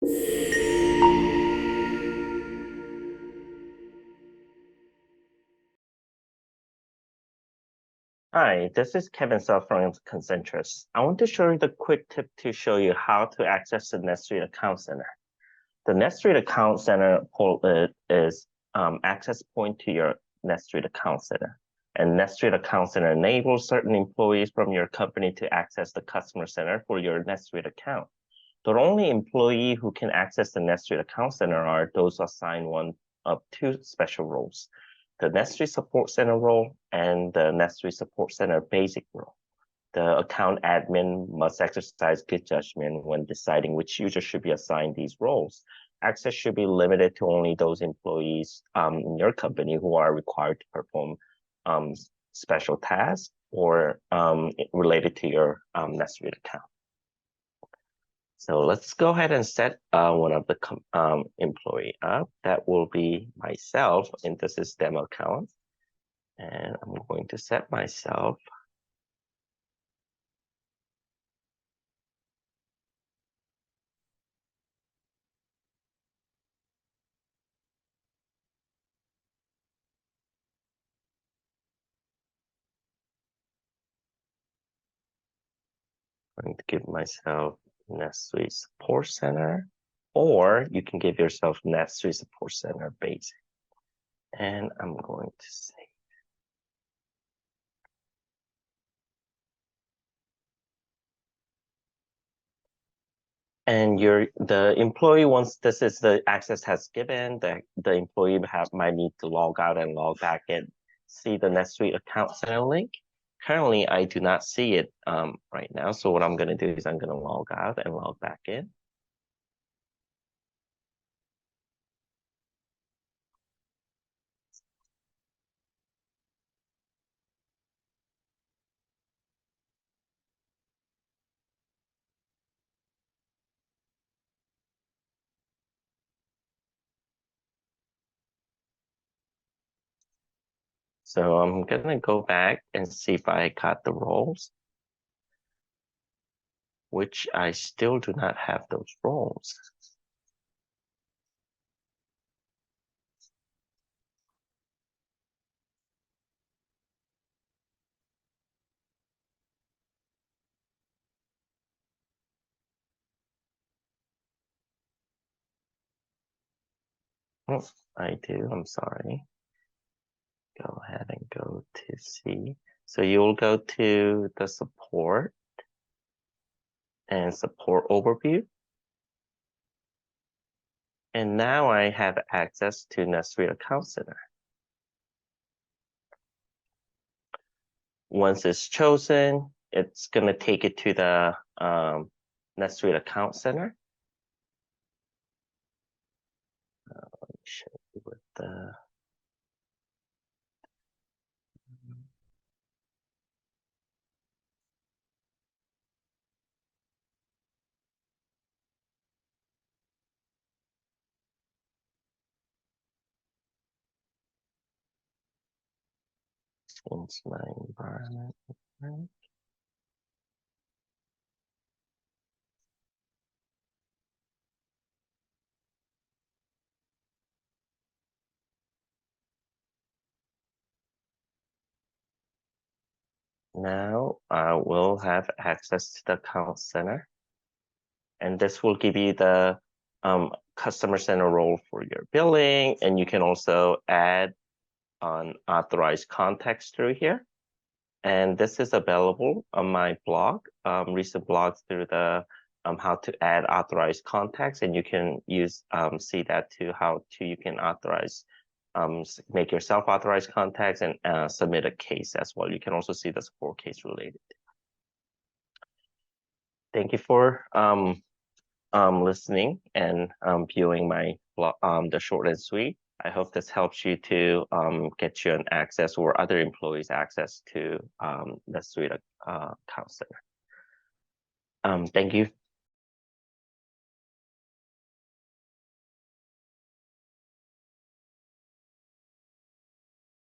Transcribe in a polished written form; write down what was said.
Hi, this is Kevin Self from Concentrus. I want to show you the quick tip to show you how to access the NetSuite Account Center. The NetSuite Account Center is access point to your NetSuite Account Center. And NetSuite Account Center enables certain employees from your company to access the customer center for your NetSuite account. The only employee who can access the NetSuite Account Center are those assigned one of two special roles: the NetSuite Support Center role and the NetSuite Support Center Basic role. The account admin must exercise good judgment when deciding which user should be assigned these roles. Access should be limited to only those employees in your company who are required to perform special tasks or related to your NetSuite account. So let's go ahead and set one of the employee up. That will be myself, and this is demo account. And I'm going to set myself. I'm going to give myself NetSuite Support Center, or you can give yourself NetSuite Support Center Basic. And I'm going to save. And the employee, once this is the access has given, the employee might need to log out and log back in. See the NetSuite Account Center link. Currently, I do not see it right now. So what I'm going to do is I'm going to log out and log back in. So I'm going to go back and see if I got the roles, which I still do not have those roles. Oh, I do. I'm sorry. Go ahead and go to C. So you'll go to the support and support overview. And now I have access to NetSuite Account Center. Once it's chosen, it's going to take it to the NetSuite Account Center. Let me show you what the change my environment. Now I will have access to the Account Center. And this will give you the customer center role for your billing. And you can also add on Authorized Contacts through here. And this is available on my blog, recent blogs through the how to add Authorized Contacts. And you can use see that to how to you can authorize make yourself authorized contacts and submit a case as well. You can also see the support case related. Thank you for listening and viewing my blog, the short and sweet. I hope this helps you to get you an access or other employees access to the NetSuite Account Center. Thank you